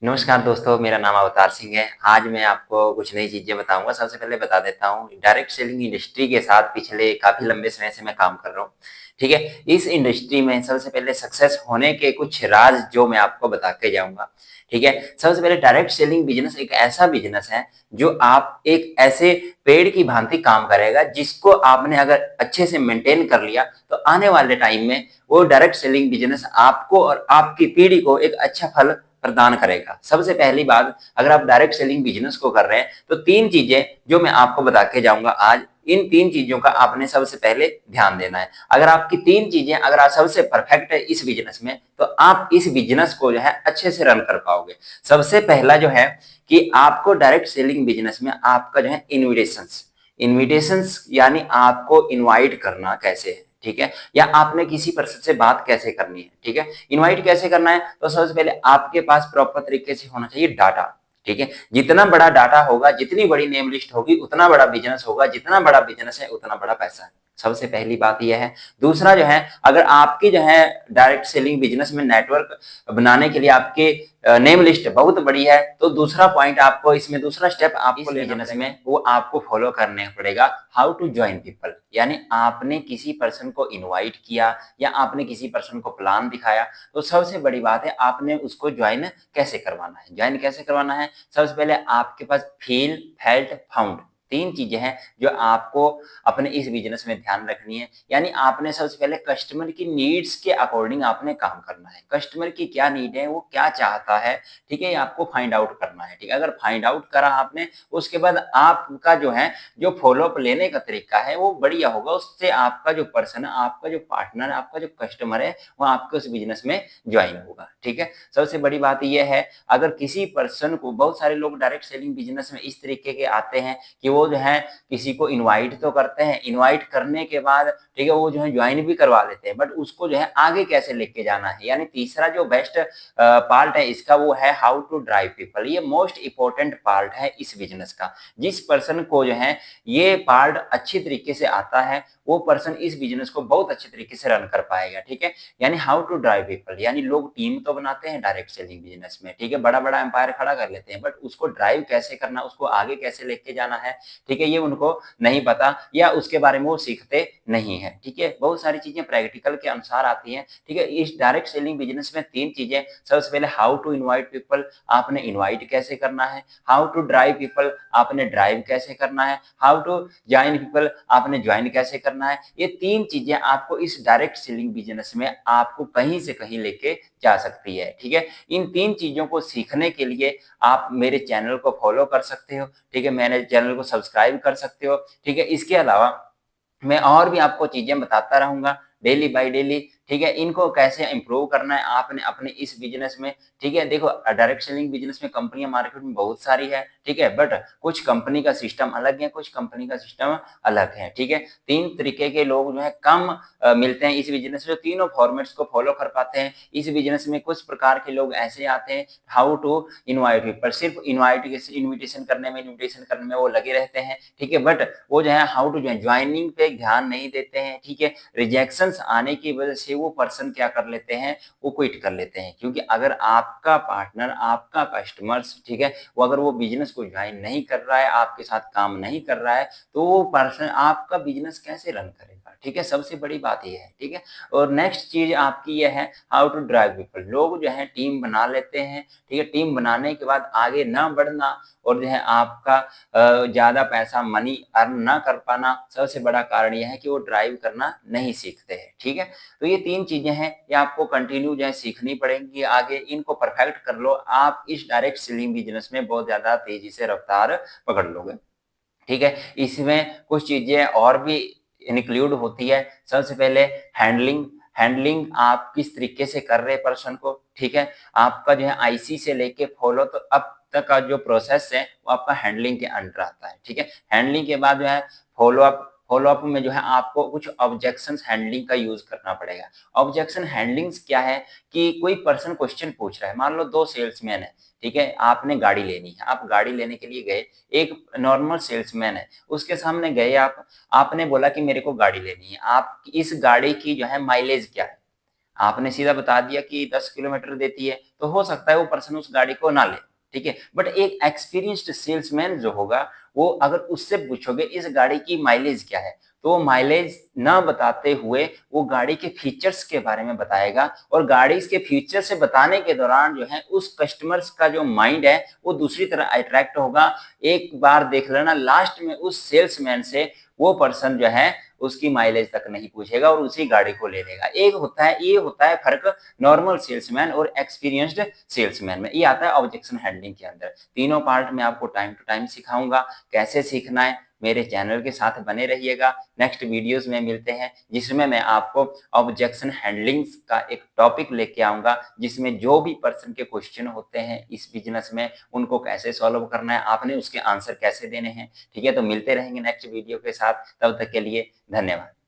नमस्कार दोस्तों, मेरा नाम अवतार सिंह है। आज मैं आपको कुछ नई चीज़ें बताऊँगा। सबसे पहले बता देता हूँ, डायरेक्ट सेलिंग इंडस्ट्री के साथ पिछले काफ़ी लंबे समय से मैं काम कर रहा हूँ, ठीक है? इस इंडस्ट्री में सबसे पहले सक्सेस होने के कुछ राज़ जो मैं आपको बता के जाऊँगा, ठीक है? सबसे पहले डायरेक्ट सेलिंग बिज़नेस एक ऐसा बिज़नेस है, जो आप एक ऐसे पेड़ की भांति काम करेगा, जिसको आपने अगर अच्छे से मेंटेन कर लिया, तो आने वाले टाइम में वो डायरेक्ट सेलिंग बिज़नेस आपको और आपकी पीढ़ी को एक अच्छा फल प्रदान करेगा। सबसे पहली बात, अगर आप डायरेक्ट सेलिंग बिज़नेस को कर रहे हैं, तो 3 चीज़ें जो मैं आपको बता के जाऊँगा आज, इन 3 चीज़ों का आपने सबसे पहले ध्यान देना है। अगर आपकी 3 चीज़ें अगर आप सबसे परफेक्ट है इस बिज़नेस में, तो आप इस बिज़नेस को जो है अच्छे से रन कर पाओगे। सबसे पहला जो है कि आपको डायरेक्ट सेलिंग बिज़नेस में आपका जो है इन्विटेशंस यानी आपको इनवाइट करना कैसे है, ठीक है? या आपने किसी पर्सन से बात कैसे करनी है, ठीक है? इनवाइट कैसे करना है, तो सबसे पहले आपके पास प्रॉपर तरीके से होना चाहिए डाटा, ठीक है? जितना बड़ा डाटा होगा, जितनी बड़ी नेम लिस्ट होगी, उतना बड़ा बिज़नेस होगा, जितना बड़ा बिज़नेस है, उतना बड़ा पैसा है। सबसे पहली बात ये है। दूसरा जो है, अगर आपकी जो है डायरेक्ट सेलिंग बिज़नेस में नेटवर्क बनाने के लिए आपके नेम लिस्ट बहुत बड़ी है, तो दूसरा पॉइंट आपको इसमें दूसरा स्टेप आपको लेना बिज़नेस में वो आपको फॉलो करने पड़ेगा, हाउ टू जॉइन पीपल। यानी आपने किसी पर्सन को इनवाइट किया या आपने किसी पर्सन को प्लान दिखाया, तो सबसे बड़ी बात है आपने उसको ज्वाइन कैसे करवाना है। ज्वाइन कैसे करवाना है, सबसे पहले आपके पास फील, फेल्ट, फाउंड 3 चीज़ें हैं जो आपको अपने इस बिज़नेस में ध्यान रखनी है। यानी आपने सबसे पहले कस्टमर की नीड्स के अकॉर्डिंग आपने काम करना है। कस्टमर की क्या नीड है, वो क्या चाहता है, ठीक है? ये आपको फाइंड आउट करना है, ठीक है? अगर फाइंड आउट करा आपने, उसके बाद आपका जो है जो फ़ॉलो-अप लेने का तरीका है वो बढ़िया होगा। उससे आपका जो पर्सन है, आपका जो पार्टनर है, आपका जो कस्टमर है, वो आपके उस बिज़नेस में जॉइन होगा, ठीक है? सबसे बड़ी बात ये है, अगर किसी पर्सन को बहुत सारे लोग डायरेक्ट सेलिंग बिज़नेस में इस तरीके के आते हैं कि वो जो है किसी को इनवाइट तो करते हैं, इनवाइट करने के बाद ठीक है, वो जो है जॉइन भी करवा लेते हैं, बट उसको जो है आगे कैसे लेके जाना है। यानी तीसरा जो बेस्ट पार्ट है इसका वो है हाउ टू ड्राइव पीपल। ये मोस्ट इम्पोर्टेंट पार्ट है इस बिज़नेस का। जिस पर्सन को जो है ये पार्ट अच्छी तरीके से आता है, वो पर्सन इस बिज़नेस को बहुत अच्छे तरीके से रन कर पाएगा, ठीक है? यानी हाउ टू ड्राइव पीपल, यानी लोग टीम तो बनाते हैं डायरेक्ट सेलिंग बिज़नेस में, ठीक है? बड़ा-बड़ा एम्पायर खड़ा कर लेते हैं, बट उसको ड्राइव कैसे करना, उसको आगे कैसे लेके जाना है, ठीक है? ये उनको नहीं पता या उसके बारे में वो सीखते नहीं हैं, ठीक है? बहुत सारी चीज़ें प्रैक्टिकल के अनुसार आती हैं, ठीक है? इस डायरेक्ट सेलिंग बिज़नेस में 3 चीज़ें, सबसे पहले हाउ टू इनवाइट पीपल, आपने इनवाइट कैसे करना है, हाउ टू ड्राइव पीपल, आपने ड्राइव कैसे करना है, हाउ टू जॉइन पीपल, आपने जॉइन कैसे करना है। ये 3 चीज़ें आपको इस डायरेक्ट सेलिंग बिज़नेस में आपको कहीं से कहीं लेके जा सकती है, ठीक है? इन 3 चीज़ों को सीखने के लिए आप मेरे चैनल को फॉलो कर सकते हो, ठीक है? मेरे चैनल को सब्सक्राइब कर सकते हो, ठीक है? इसके अलावा मैं और भी आपको चीज़ें बताता रहूँगा डेली बाय डेली, ठीक है? इनको कैसे इम्प्रूव करना है आपने अपने इस बिज़नेस में, ठीक है? देखो डायरेक्ट सेलिंग बिज़नेस में कंपनियाँ मार्केट में बहुत सारी है, ठीक है? बट कुछ कंपनी का सिस्टम अलग है, कुछ कंपनी का सिस्टम अलग है, ठीक है? 3 तरीके के लोग जो हैं कम मिलते हैं इस बिज़नेस में, जो तीनों फॉर्मेट्स को फॉलो कर पाते हैं। इस बिज़नेस में कुछ प्रकार के लोग ऐसे आते हैं, हाउ टू इनवाइट पीपल, सिर्फ़ इनविटेशन करने में वो लगे रहते हैं, ठीक है? बट वो जो है हाउ टू जॉइनिंग पे ध्यान नहीं देते हैं, ठीक है? रिजेक्शंस आने की वजह से वो पर्सन क्या कर लेते हैं, वो क्विट कर लेते हैं। क्योंकि अगर आपका पार्टनर, आपका कस्टमर्स, ठीक है? वो अगर वो बिज़नेस को जॉइन नहीं कर रहा है, आपके साथ काम नहीं कर रहा है, तो वो पर्सन आपका बिज़नेस कैसे रन करेगा, ठीक है? सबसे बड़ी बात ये है, ठीक है? और नेक्स्ट चीज़ आपकी ये है हाउ टू ड्राइव पीपल। लोग जो है टीम बना लेते हैं, ठीक है? टीम बनाने के बाद आगे ना बढ़ना और जो है आपका ज़्यादा पैसा मनी अर्न ना कर पाना, सबसे बड़ा कारण ये है कि वो ड्राइव करना नहीं सीखते हैं, ठीक है? तो ये 3 चीज़ें हैं, ये आपको कंटिन्यू जो है सीखनी पड़ेंगी आगे, इनको परफेक्ट कर लो, आप इस डायरेक्ट सेलिंग बिज़नेस में बहुत ज़्यादा तेज़ी से रफ्तार पकड़ लोगे, ठीक है? इसमें कुछ चीज़ें और भी इंक्लूड होती है, सबसे पहले हैंडलिंग हैंडलिंग आप किस तरीके से कर रहे हैं पर्सन को, ठीक है? आपका जो है आईसी से लेके फॉलो तो अब तक का जो प्रोसेस है, वो आपका हैंडलिंग के अंडर आता है, ठीक है? हैंडलिंग के बाद जो है फ़ॉलो-अप में जो है आपको कुछ ऑब्जेक्शंस हैंडलिंग का यूज़ करना पड़ेगा। ऑब्जेक्शन हैंडलिंग्स क्या है कि कोई पर्सन क्वेश्चन पूछ रहा है, मान लो 2 सेल्समैन हैं, ठीक है? आपने गाड़ी लेनी है, आप गाड़ी लेने के लिए गए, एक नॉर्मल सेल्समैन है, उसके सामने गए आप, आपने बोला कि मेरे को गाड़ी लेनी है, आप इस गाड़ी की जो है माइलेज क्या है? आपने सीधा बता दिया कि 10 किलोमीटर देती है, तो हो सकता है वो पर्सन उस गाड़ी को ना ले, ठीक है? बट एक एक्सपीरियंस्ड सेल्समैन जो होगा, वो अगर उससे पूछोगे इस गाड़ी की माइलेज क्या है, तो वो माइलेज ना बताते हुए वो गाड़ी के फीचर्स के बारे में बताएगा और गाड़ी के फीचर से बताने के दौरान जो है उस कस्टमर्स का जो माइंड है वो दूसरी तरफ अट्रैक्ट होगा। एक बार देख लेना लास्ट में उस सेल्समैन से वो पर्सन जो है उसकी माइलेज तक नहीं पूछेगा और उसी गाड़ी को ले लेगा। एक होता है ये होता है फ़र्क नॉर्मल सेल्समैन और एक्सपीरियंस्ड सेल्समैन में। ये आता है ऑब्जेक्शन हैंडलिंग के अंदर। तीनों पार्ट मैं आपको टाइम टू टाइम सिखाऊँगा, कैसे सीखना है। मेरे चैनल के साथ बने रहिएगा। नेक्स्ट वीडियोज़ में मिलते हैं जिसमें मैं आपको ऑब्जेक्शन हैंडलिंग का एक टॉपिक लेके आऊँगा, जिसमें जो भी पर्सन के क्वेश्चन होते हैं इस बिज़नेस में उनको कैसे सॉल्व करना है, आपने उसके आंसर कैसे देने हैं। ठीक है? तो मिलते रहेंगे नेक्स्ट वीडियो के साथ, तब तक के लिए धन्यवाद।